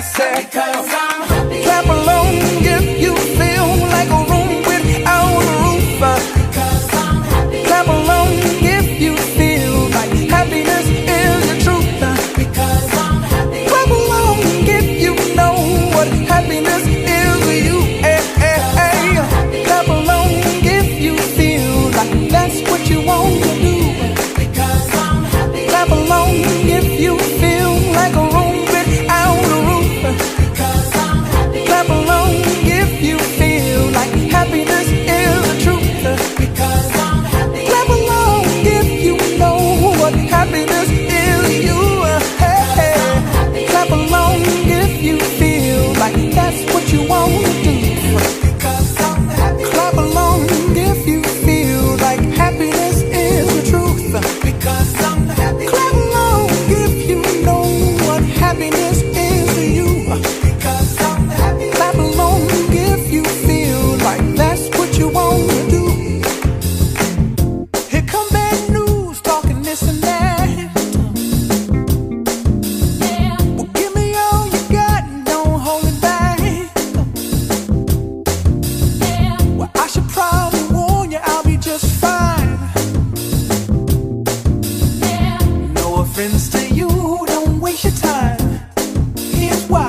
I said, because I'm happy. clap along if you feel like a room without a roof. Because I'm happy. Clap along if you feel like happiness is the truth. Because I'm happy. Clap along if you know what happiness is to you. Clap along if you feel like that's what you want to do. Because I'm happy. Clap along if you feel like a room without a roof. Because I'm happy. Clap along if you feel like happiness is the truth. Because I'm happy. Clap along if you know what happiness is to you. Clap along if you feel like that's what you want to do. Because I'm happy. Clap along if you feel like happiness is the truth. Because I'm happy. Clap along if you know what happiness is to you. Because I'm happy. Clap along if you feel like that's what you want to do. Here come bad news, talking this and that. Well, give me all you got and don't hold it back. Well, I should probably warn you, I'll be just fine. No offense to you, don't waste your time. Here's why.